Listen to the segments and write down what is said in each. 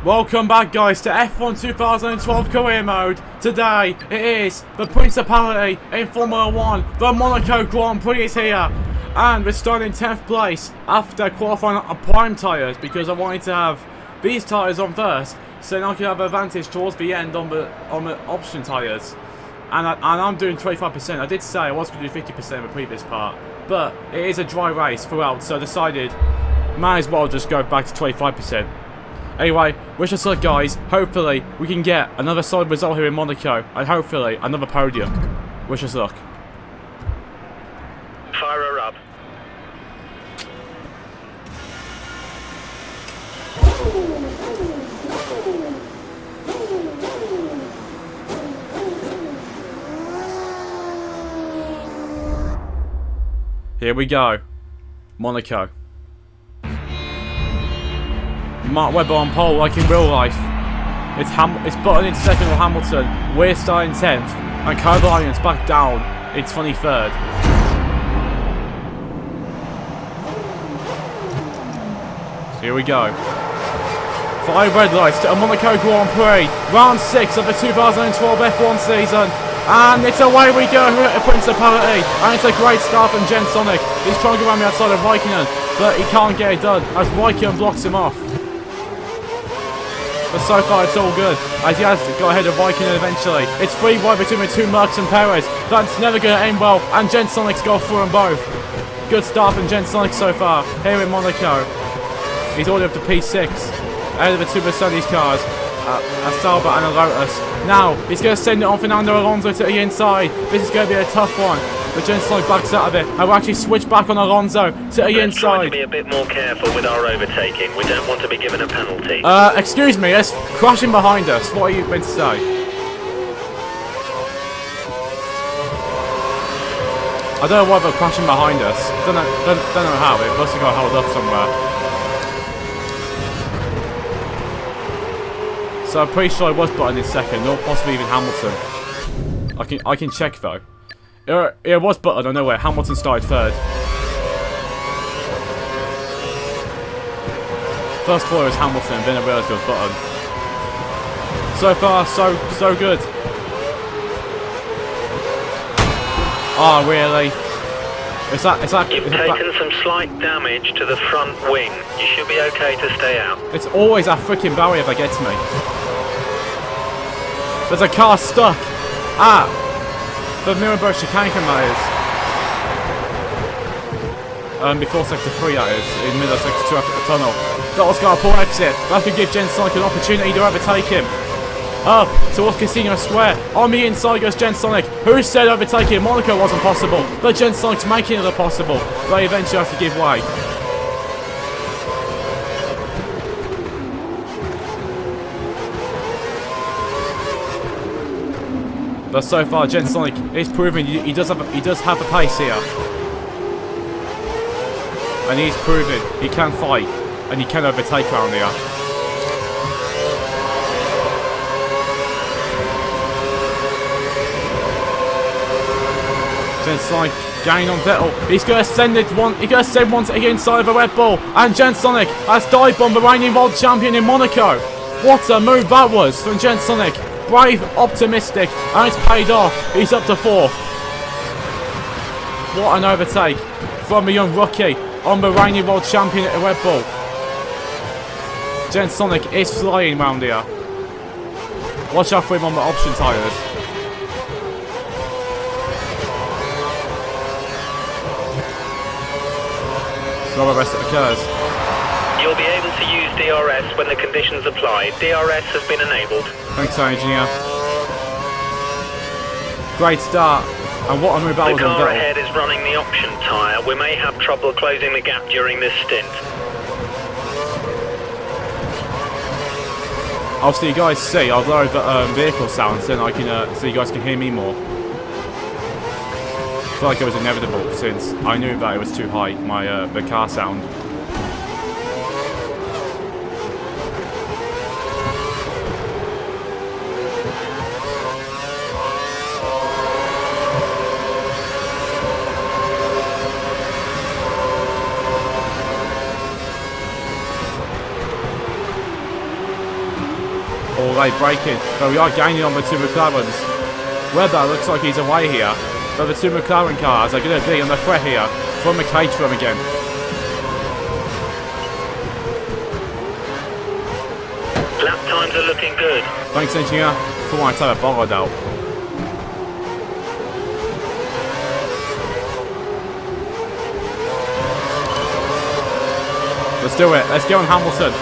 Welcome back, guys, to F1 2012 career mode. Today it is the Principality in Formula 1. The Monaco Grand Prix is here, and we're starting in 10th place after qualifying on prime tyres because I wanted to have these tyres on first, so then I could have advantage towards the end on the option tyres. And I'm doing 25%. I did say I was going to do 50% in the previous part, but it is a dry race throughout, so I decided might as well just go back to 25%. Anyway, wish us luck, guys. Hopefully we can get another solid result here in Monaco, and hopefully another podium. Wish us luck. Fire her up. Here we go. Monaco. Mark Webber on pole like in real life. It's Button in second with Hamilton. We're starting 10th. And Carvalho's back down in 23rd. So here we go. 5 red lights to a Monaco Grand Prix. Round 6 of the 2012 F1 season. And it's away we go here at Principality. And it's a great start from Jhensonic. He's trying to go around the outside of Raikkonen, but he can't get it done as Raikkonen blocks him off. But so far it's all good, as he has to go ahead of Raikkonen eventually. It's 3 wide between the two Mercs and Perez. That's never going to end well, and Jhensonic's got through them both. Good start from Jhensonic so far, here in Monaco. He's already up to P6, ahead of the two Mercedes cars, a Sauber and a Lotus. Now, he's going to send it on Fernando Alonso to the inside. This is going to be a tough one, but Jhensonic backs out of it. I will actually switch back on Alonso to the inside. Try to be a bit more careful with our overtaking. We don't want to be given a penalty. Excuse me, there's crashing behind us. What are you meant to say? I don't know why they're crashing behind us. Don't know how. It must have got held up somewhere. So I'm pretty sure it was Button in second, or possibly even Hamilton. I can check though. It was Button, I know where. Hamilton started third. First thought it was Hamilton, then I realised it was Button. So far, so good. Oh, really? You've taken some slight damage to the front wing. You should be okay to stay out. It's always that freaking barrier that gets me. There's a car stuck at the Mirabel chicane is. Before sector 3, that is, in the middle of sector 2 after the tunnel. Vettel's got a poor exit. That could give Jhensonic an opportunity to overtake him. Up towards Casino Square. On the inside goes Jhensonic. Who said overtaking Monaco wasn't possible? But Jhensonic's making it possible. But he eventually has to give way. But so far, Jhensonic is proving he does have the pace here, and he's proven he can fight and he can overtake around here. Jhensonic gain on Vettel. He's going to send it one. He's going to send one to the inside of a Red Bull, and Jhensonic has dive bombed the reigning world champion in Monaco. What a move that was from Jhensonic. Brave, optimistic, and it's paid off. He's up to 4th. What an overtake from the young rookie on the reigning world champion at Red Bull. Jhensonic is flying round here. Watch out for him on the option tyres. No rest that occurs. You'll be able to use DRS when the conditions apply. DRS has been enabled. Thanks, engineer. Great start. And what a move that was on Vettel. The car ahead is running the option tyre. We may have trouble closing the gap during this stint. I'll see you guys see. I'll lower the vehicle sounds, then I can so you guys can hear me more. I feel like it was inevitable since I knew that it was too high, my the car sound. Or are they braking? But we are gaining on the two McLarens. Webber looks like he's away here. But the two McLaren cars are going to be on the threat here from the Caterham again. Lap times are looking good. Thanks, engineer. Come on, take a bollard out. Let's do it. Let's go on Hamilton.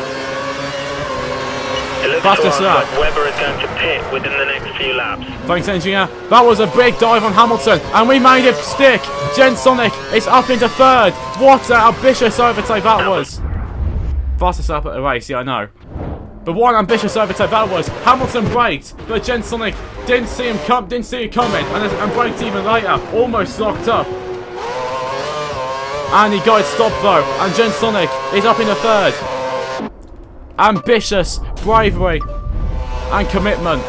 It looks Faster, to us sir. like Webber is going to pit within the next few laps. Thanks, engineer. That was a big dive on Hamilton, and we made it stick. Jhensonic is up into third. What an ambitious overtake that was. Fastest lap at the race, yeah, I know. But what an ambitious overtake that was. Hamilton braked, but Jhensonic didn't see it coming, and braked even later. Almost locked up. And he got it stopped though, and Jhensonic is up in the third. Ambitious bravery and commitment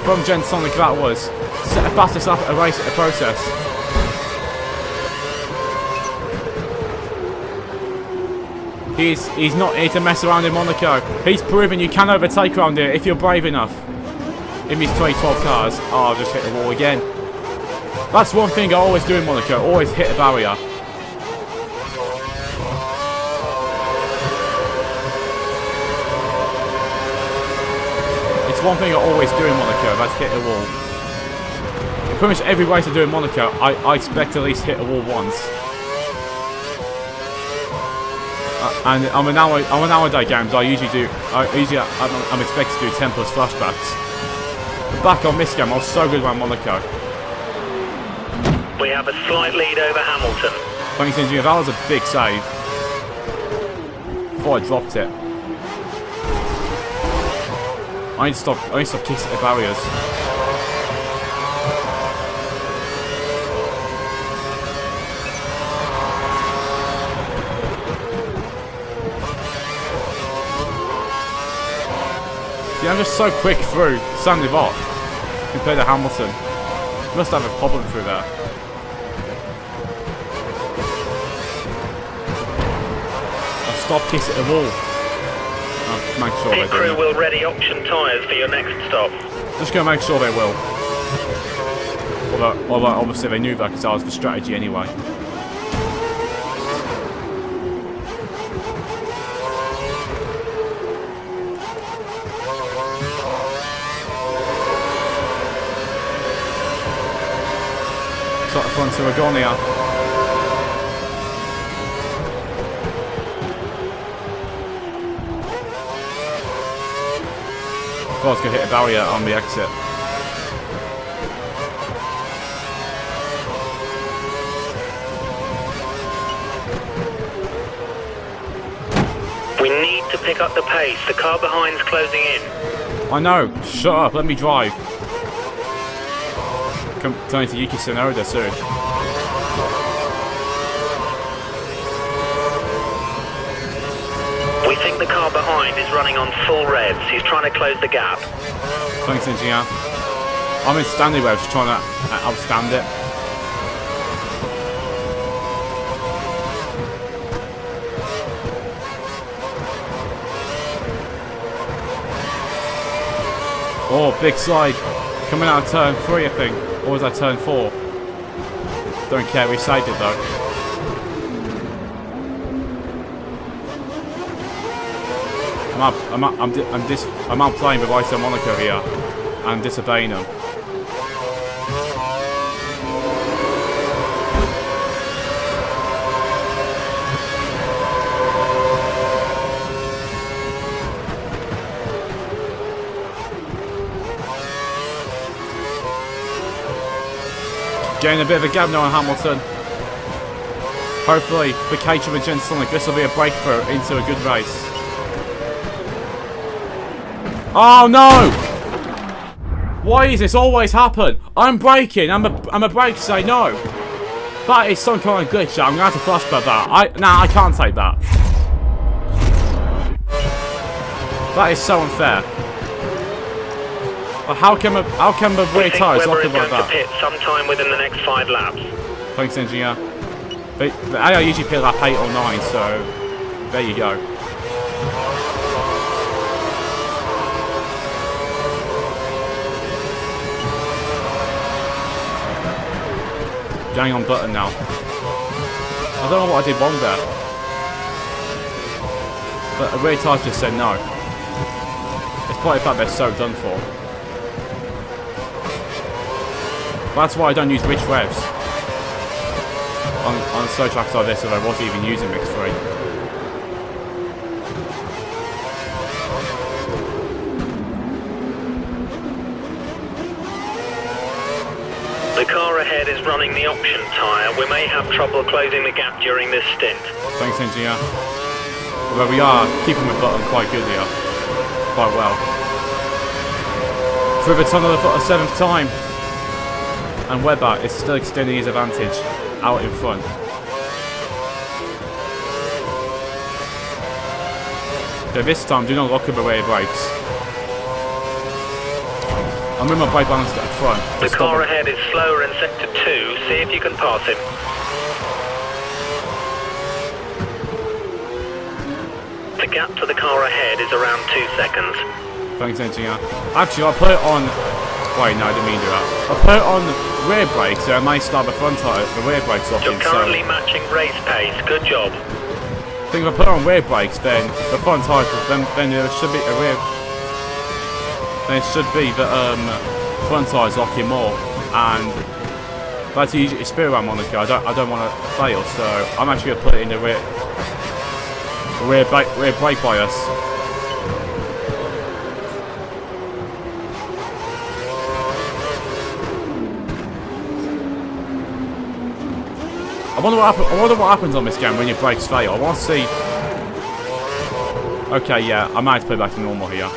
from Jhensonic that was. Set the fastest lap at a race at the process. He's not here to mess around in Monaco. He's proven you can overtake around here if you're brave enough. In these 2012 cars. Oh, I've just hit the wall again. That's one thing I always do in Monaco. Always hit a barrier. It's one thing I always do in Monaco. That's hit a wall. In pretty much every race I do in Monaco, I expect to at least hit a wall once. And I'm an hour-day games. I'm expected to do 10+ flashbacks. But back on this game, I was so good around Monaco. We have a slight lead over Hamilton. Thanks, engineer. That was a big save. Before I dropped it. I need to stop kicking at the barriers. Yeah, I'm just so quick through Sandy Vaught compared to Hamilton. Must have a problem through there. I'll stop kissing at the wall. I'll make sure Pit they crew do. will ready option tyres for your next stop. Just gonna make sure they will. Although obviously they knew that because that was the strategy anyway. At the front to Agonia. I was going to hit a barrier on the exit. We need to pick up the pace. The car behind's closing in. I know. Shut up. Let me drive. Come turning to Yuki Tsunoda soon. We think the car behind is running on full revs. He's trying to close the gap. Thanks, engineer. I'm in standing revs trying to outstand it. Oh, big slide. Coming out of turn 3, I think. Or was that turn 4? Don't care, we saved it though. I'm outplaying the Vice Monaco here. I'm disobeying them. Getting a bit of a gap now on Hamilton. Hopefully, for Caterham and Jhensonic, this will be a breakthrough into a good race. Oh no! Why is this always happen? I'm braking. I'm a brake to say no. That is some kind of glitch. I'm gonna have to flashback that. I can't take that. That is so unfair. How can the rear tyres lock up like that? Pit sometime within the next 5 laps. Thanks, engineer. I usually pit lap 8 or 9, so there you go. Going on button now. I don't know what I did wrong there. But a rear tyre just said no. It's probably the fact they're so done for. That's why I don't use rich revs on slow tracks like this, if I wasn't even using mix 3. The car ahead is running the option tyre. We may have trouble closing the gap during this stint. Thanks, engineer. Although we are keeping the button quite good here. Quite well. Through the tunnel for a 7th time. And Webber is still extending his advantage out in front. So this time, do not lock up the rear brakes. I'm with my brake balance at the front. The car ahead is slower in sector 2. See if you can pass him. The gap to the car ahead is around 2 seconds. Thanks, engineer. Actually, I'll put it on... Wait, no, I didn't mean to do that. I'll put it on rear brakes, so I may start the front tire, the rear brakes off. You're currently matching race pace. Good job. I think if I put it on rear brakes, then the front tire, then there should be a rear... Then it should be that front tyres locking more, and that's the easy spirit around Monaco. I don't want to fail, so I'm actually going to put it in the rear brake bias. I wonder what happens on this game when your brakes fail. I want to see. Okay, yeah, I might have to put it back to normal here.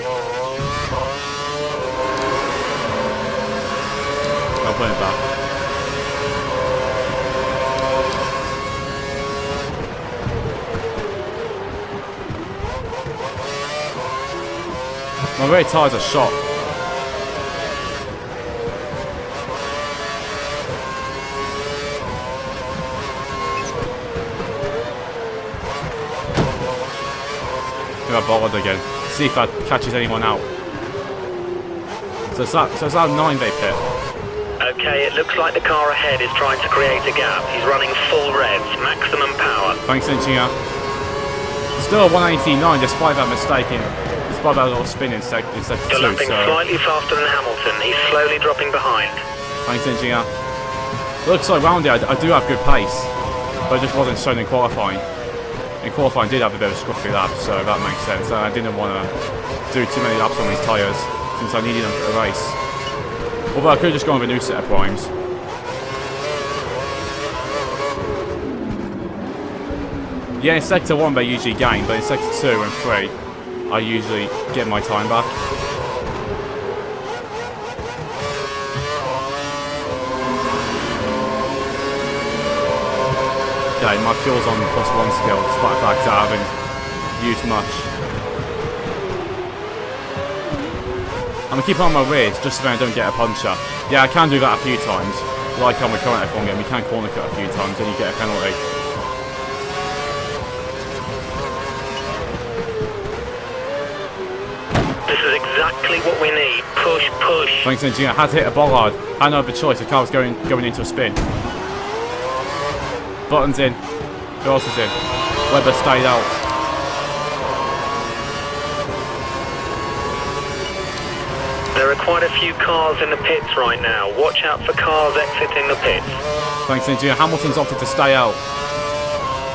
I'll put it back. My rear tyres are shot. I bothered again. See if that catches anyone out. So it's that 9 they pit. Okay, it looks like the car ahead is trying to create a gap. He's running full revs, maximum power. Thanks, engineer. Still 189 despite that mistake despite that little spin in sector 2. You're lapping slightly faster than Hamilton. He's slowly dropping behind. Thanks, engineer. Looks like round here I do have good pace, but it just wasn't shown in qualifying. In qualifying, I did have a bit of a scruffy lap, so that makes sense. I didn't want to do too many laps on these tyres, since I needed them for the race. Although I could have just gone with a new set of primes. Yeah, in sector 1 they usually gain, but in sector 2 and 3, I usually get my time back. Okay, my fuel's on +1 still, despite the fact that I haven't used much. I'm gonna keep on my rears just so I don't get a puncher. Yeah, I can do that a few times. Like on the current F1 game, you can corner cut a few times and you get a penalty. This is exactly what we need. Push, push. Thanks, engineer. I had to hit a bollard. I had no other choice. The car was going into a spin. Button's in. Who else is in? Webber stayed out. There are quite a few cars in the pits right now. Watch out for cars exiting the pits. Thanks, engineer. Hamilton's opted to stay out.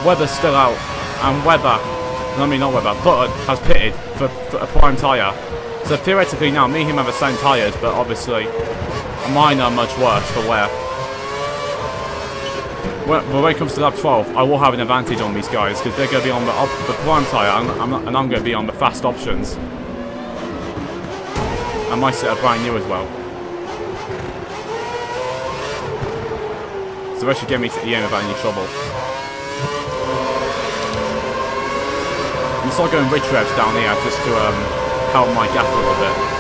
Webber's still out. And Webber, I mean not Webber, Button has pitted for a prime tyre. So theoretically now, me and him have the same tyres, but obviously mine are much worse for wear. When it comes to lap 12, I will have an advantage on these guys because they're going to be on the prime tyre and I'm going to be on the fast options. And my set are brand new as well. So that should get me to the end without any trouble. I'm going to start going rich revs down here just to help my gap a little bit.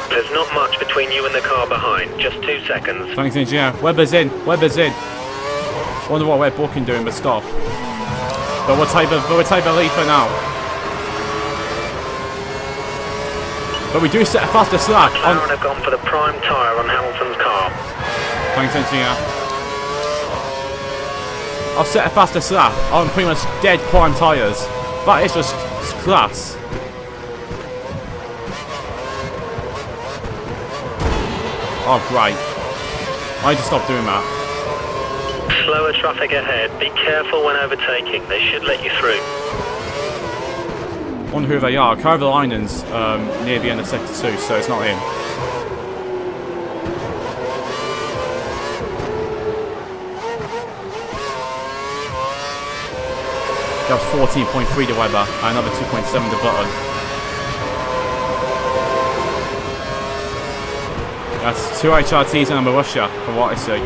There's not much between you and the car behind. Just 2 seconds. Thanks, engineer. Webber's in. Webber's in. Wonder what we're booking doing, but stop. But we'll take the lead for now. But we do set a faster slack. McLaren have gone for the prime tyre on Hamilton's car. Thanks, engineer. I've set a faster slap on pretty much dead prime tyres. That is just class. Oh, great. I need to stop doing that. Slower traffic ahead. Be careful when overtaking. They should let you through. I wonder who they are. Kovalainen's near the end of sector 2, so it's not him. That was 14.3 to Webber, and another 2.7 to Button. That's 2 HRTs and a Marussia, from what I see.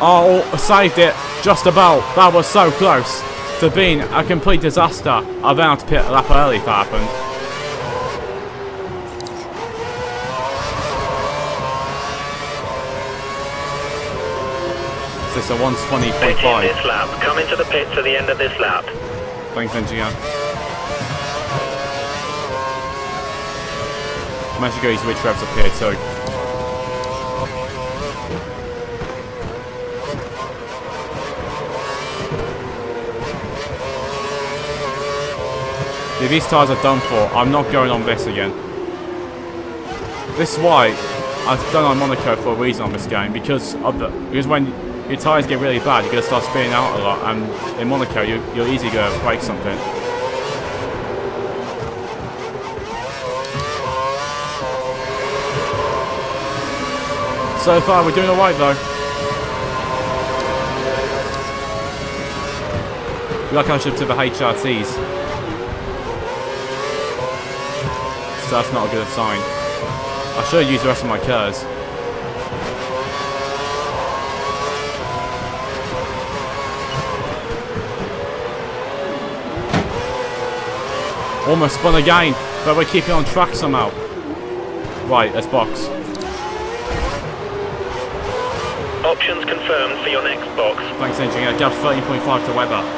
Oh, I saved it. Just about. That was so close to being a complete disaster. I've been able to pit a lap early if that happened. So it's a 120.5. Pit in this lap. Come into the pits at the end of this lap. Thanks, engineer. Managed to go his rich revs up here too. If these tyres are done for, I'm not going on this again. This is why I've done on Monaco for a reason on this game, because when your tyres get really bad, you're going to start spinning out a lot, and in Monaco you're easily going to break something. So far we're doing alright though. Like I should to the HRTs. So that's not a good sign. I should have used the rest of my curves. Almost spun again, but we're keeping on track somehow. Right, let's box. Options confirmed for your next box. Thanks, engineer. Gap 13.5 to Webber.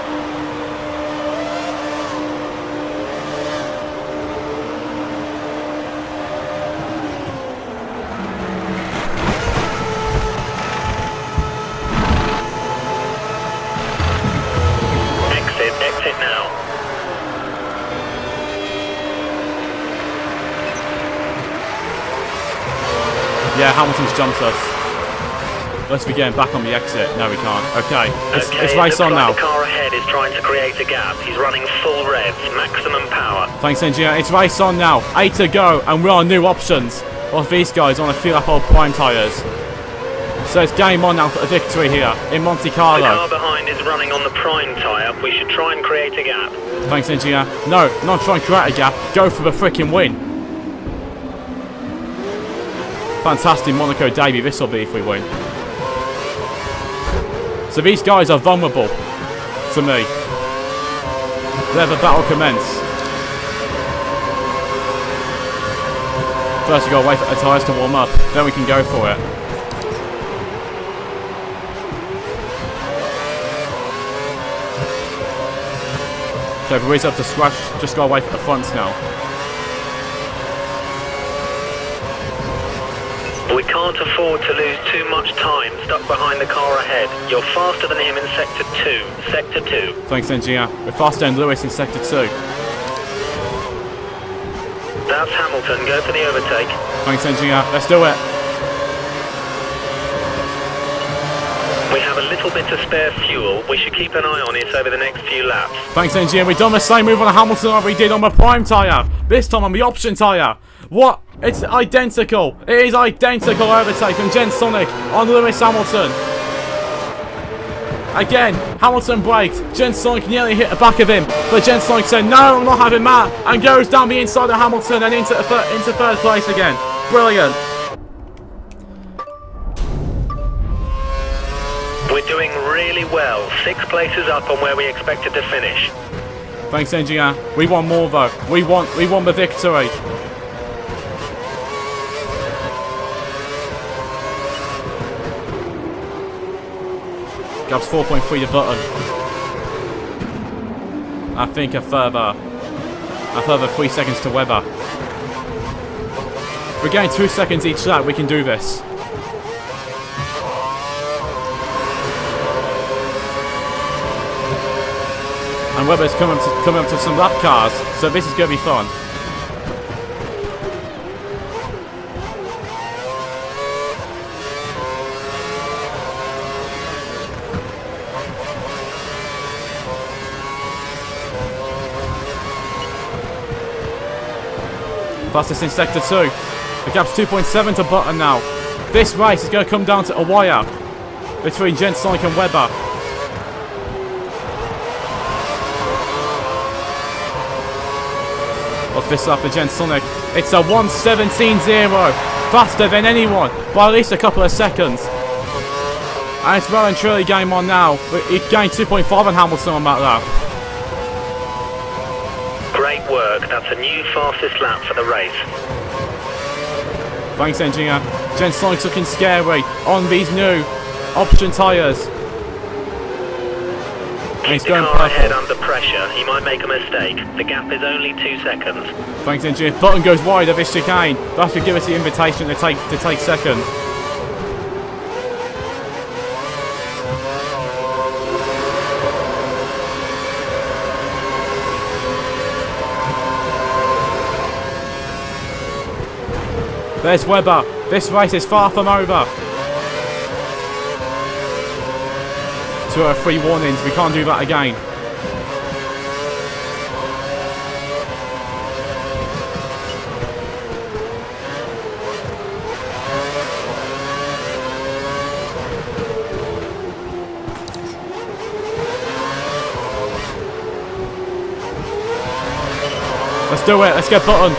Exit now. Yeah, Hamilton's jumped us. Let's be getting back on the exit. No, we can't. Okay, it's race on now. The car ahead is trying to create a gap. He's running full revs, maximum power. Thanks, engineer. It's race on now. 8 to go, and we're on new options. While these guys on a few lap old prime tyres. So it's game on now for a victory here in Monte Carlo. The car behind is running on the prime tyre. We should try and create a gap. Thanks, engineer. No, not try and create a gap. Go for the freaking win. Fantastic Monaco debut this will be if we win. So these guys are vulnerable to me. Let the battle commence. First we got to wait for the tyres to warm up, then we can go for it. So if we're up to scratch, just gotta wait for the fronts now. We can't afford to lose too much time stuck behind the car ahead. You're faster than him in Sector 2. Sector 2. Thanks, engineer. We're faster than Lewis in Sector 2. That's Hamilton. Go for the overtake. Thanks, engineer. Let's do it. We have a little bit of spare fuel. We should keep an eye on it over the next few laps. Thanks, engineer. We've done the same move on the Hamilton that we did on the prime tyre. This time on the option tyre. What? It's identical. It is identical overtake from Jhensonic on Lewis Hamilton. Again, Hamilton braked. Jhensonic nearly hit the back of him, but Jhensonic said, "No, I'm not having that," and goes down the inside of Hamilton and into third place again. Brilliant. well. 6 places up on where we expected to finish. Thanks, engineer. We want more though. We want the victory. Gap's 4.3 to Button. I think a further 3 seconds to Webber. If we're getting 2 seconds each lap, we can do this. And Webber's coming up to some lap cars, so this is going to be fun. Fastest in Sector 2. The gap's 2.7 to Button now. This race is going to come down to a wire between Jhensonic and Webber. What's this up for Jhensonic? It's a 1:17.0. Faster than anyone by at least a couple of seconds. And it's well and truly game on now. He gained 2.5 on Hamilton on that lap. Great work. That's a new fastest lap for the race. Thanks, engineer. Jhensonic's looking scary on these new option tyres. And he's going car ahead purple. under pressure. He might make a mistake. The gap is only 2 seconds. Thanks, engineer. Button goes wide of this chicane. That should give us the invitation to take second. There's Webber. This race is far from over. 2 out of 3 warnings. We can't do that again. Let's do it. Let's get Button.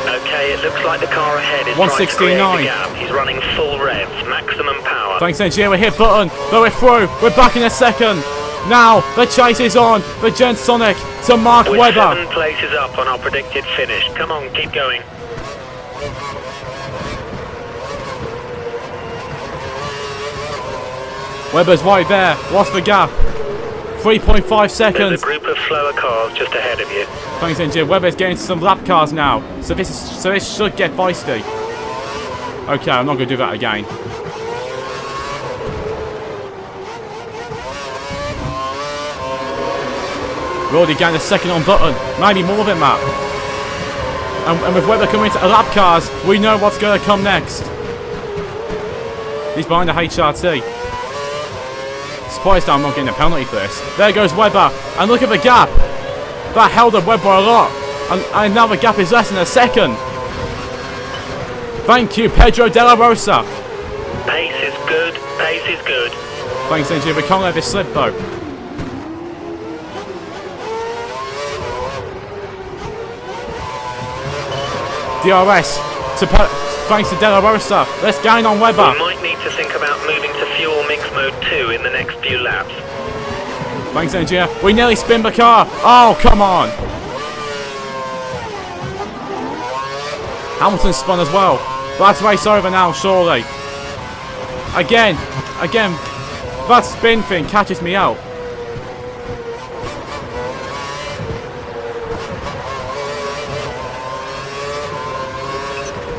Okay, it looks like the car ahead is 169. trying to create a gap. He's running full revs, maximum power. Thanks, engineer. We hit Button, but we're through. We're back in a second. Now the chase is on for Jhensonic to Mark We're Webber. 7 places up on our predicted finish. Come on, keep going. Webber's right there. What's the gap? 3.5 There's seconds. a group of slower cars just ahead of you. Thanks, engineer. Webber's getting some lap cars now, so this should get feisty. Okay, I'm not going to do that again. We're already getting a second on Button. Maybe more than that. And with Webber coming into lap cars, we know what's going to come next. He's behind the HRT. Surprised I'm not getting a penalty for this. There goes Webber. And look at the gap. That held up Webber a lot. And now the gap is less than a second. Thank you, Pedro de la Rosa. Pace is good. Pace is good. Thanks, engineer. We can't let this slip, though. DRS. Thanks to De La Rosa. Let's gain on Webber. We might need to think about moving to fuel mix mode 2 in the next few laps. Thanks, engineer. We nearly spin the car. Oh, come on. Hamilton spun as well. That's race over now, surely. Again. That spin thing catches me out.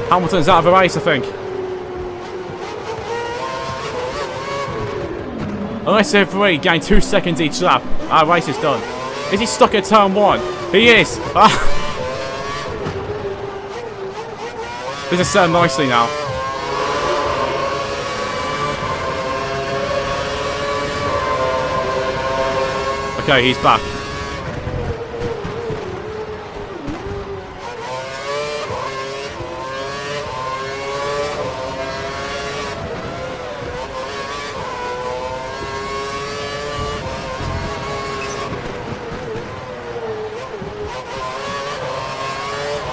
Hamilton's out of the race, I think. Unless they're 3, gain 2 seconds each lap. Our race is done. Is he stuck at turn 1? He is. This is set up nicely now. Okay, he's back.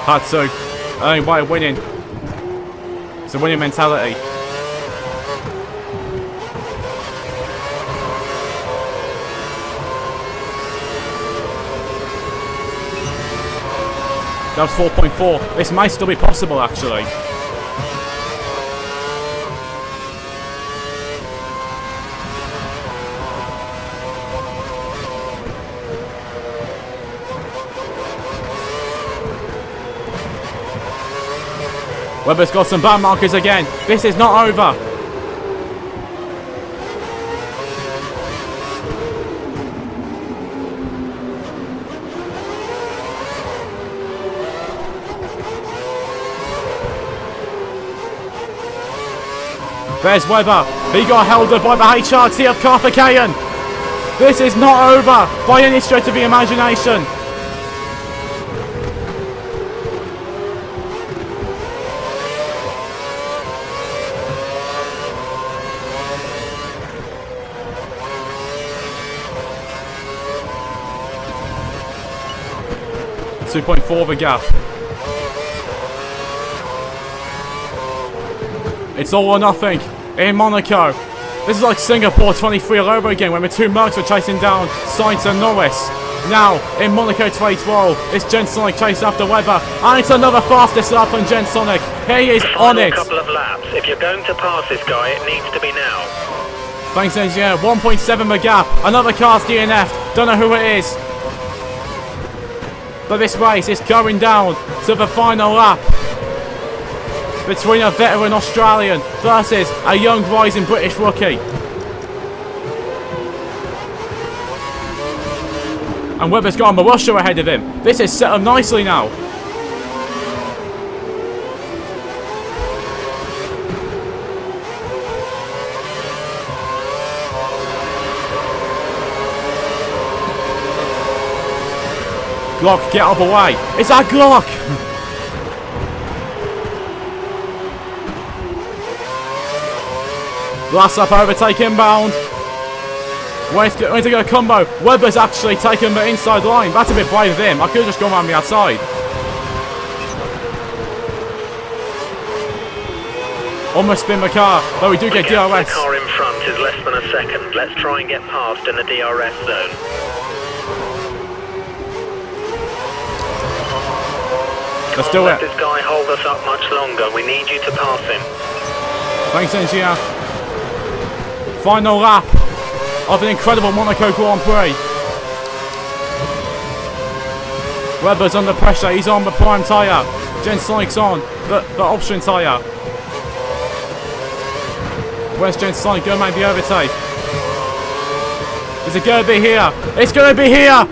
Hatsu, only by winning. It's a winning mentality. That was 4.4. This might still be possible, actually. Webber's got some bad markers again. This is not over. There's Webber. He got held up by the HRT of Carthagena. This is not over by any stretch of the imagination. .4 the gap. It's all or nothing in Monaco. This is like Singapore 23 all over again when the two Mercs were chasing down Sainz and Norris. Now in Monaco 2012, it's Jhensonic chasing after Webber, and it's another fastest lap from Jhensonic. He is on it. Couple of laps. If you're going to pass this guy, it needs to be now. Thanks, engineer. 1.7 the gap. Another car's DNF'd. Don't know who it is. But this race is going down to the final lap between a veteran Australian versus a young rising British rookie. And Webber's got Marussia ahead of him. This is set up nicely now. Glock, get out of the way. It's our Glock! Last up, overtake inbound. Where's to go combo? Webber's actually taken the inside line. That's a bit brave of him. I could have just gone around the outside. Almost spin the car, but we do get DRS. The car in front is less than a second. Let's try and get past in the DRS zone. Let's do it. Let this guy hold us up much longer. We need you to pass him. Thanks, engineer. Final lap of an incredible Monaco Grand Prix. Webber's under pressure. He's on the prime tyre. Jhensonic's on the option tyre. Where's Jhensonic going to make the overtake? Is it going to be here? It's going to be here!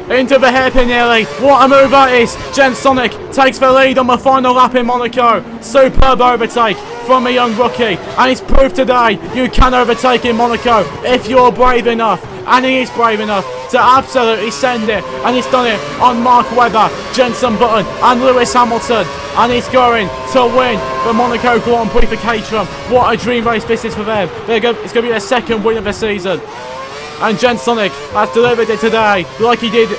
Into the hairpin nearly. What a move that is. Jhensonic takes the lead on the final lap in Monaco. Superb overtake from a young rookie. And it's proved today you can overtake in Monaco if you're brave enough. And he is brave enough to absolutely send it. And he's done it on Mark Webber, Jenson Button and Lewis Hamilton. And he's going to win the Monaco Grand Prix for Caterham. What a dream race this is for them. It's going to be their second win of the season. And Jhensonic has delivered it today like he did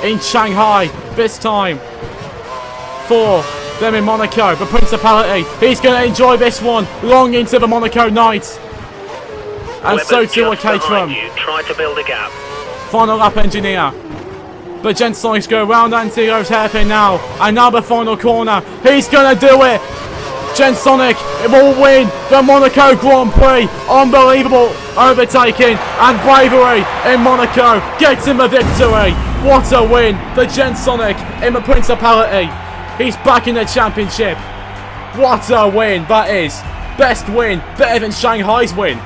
in Shanghai this time for them in Monaco, the Principality. He's going to enjoy this one long into the Monaco night. And Webber's so too will Caterham. Try to build a gap. Final lap engineer. But Jensonic's going round Antigo's hairpin now. And now the final corner. He's going to do it. Jhensonic will win the Monaco Grand Prix. Unbelievable overtaking and bravery in Monaco. Gets him the victory. What a win for Jhensonic in the Principality. He's back in the championship. What a win that is. Best win, better than Shanghai's win.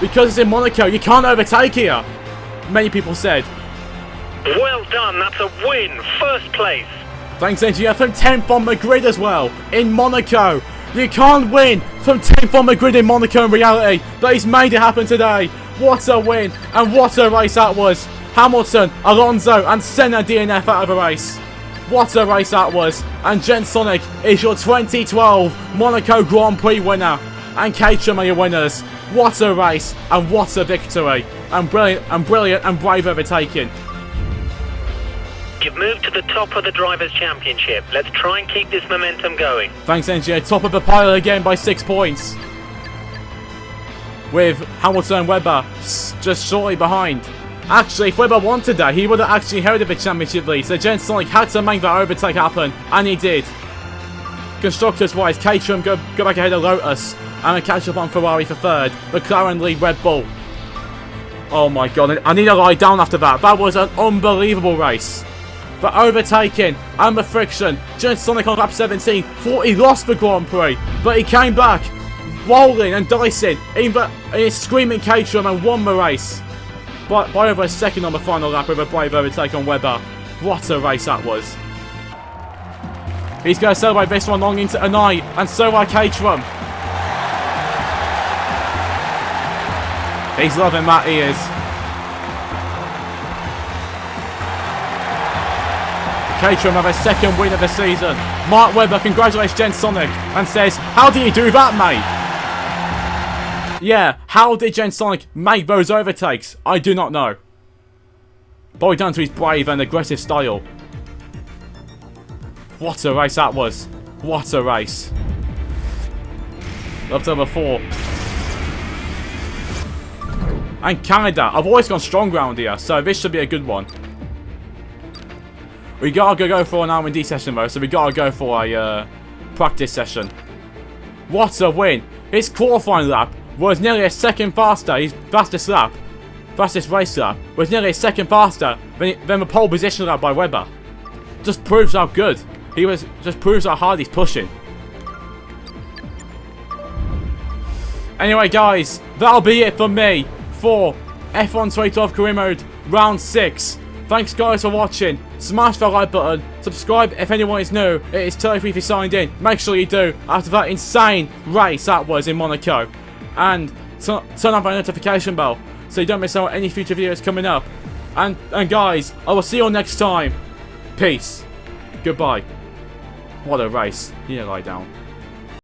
Because it's in Monaco, you can't overtake here. Many people said. Well done, that's a win. First place. Thanks, engineer, from 10th on the grid as well, in Monaco. You can't win from 10th on the grid in Monaco in reality, but he's made it happen today. What a win, and what a race that was. Hamilton, Alonso, and Senna DNF out of the race. What a race that was. And Jhensonic is your 2012 Monaco Grand Prix winner. And Caterham are your winners. What a race, and what a victory. And brilliant and brave overtaking. You've moved to the top of the Drivers' Championship. Let's try and keep this momentum going. Thanks, engineer. Top of the pile again by 6 points. With Hamilton and Webber just shortly behind. Actually, if Webber won today, he would have actually held the championship lead. So Jhensonic had to make that overtake happen, and he did. Constructors-wise, Caterham go back ahead of Lotus, and we catch up on Ferrari for third. McLaren lead Red Bull. Oh my god, I need to lie down after that. That was an unbelievable race. The overtaking and the friction. Jhensonic on lap 17 thought he lost the Grand Prix, but he came back, rolling and dicing, even screaming Caterham, and won the race. By over a second on the final lap with a brave overtake on Webber. What a race that was. He's going to celebrate this one long into the night, and so are Caterham. He's loving that, he is. Caterham have a second win of the season. Mark Webber congratulates Jhensonic and says, "How do you do that, mate?" Yeah, how did Jhensonic make those overtakes? I do not know. But down to his brave and aggressive style. What a race that was. What a race. Up to number 4. And Canada. I've always gone strong round here, so this should be a good one. We gotta go for an R&D session though, so we gotta go for a practice session. What a win. His qualifying lap was nearly a second faster. His fastest race lap, was nearly a second faster than the pole position lap by Webber. Just proves how good he was. Just proves how hard he's pushing. Anyway, guys, that'll be it for me for F1 2012 Career Mode Round 6. Thanks, guys, for watching. Smash the like button. Subscribe if anyone is new. It is totally free if you signed in. Make sure you do after that insane race that was in Monaco. And turn on my notification bell so you don't miss out on any future videos coming up. And guys, I will see you all next time. Peace. Goodbye. What a race. You need to lie down.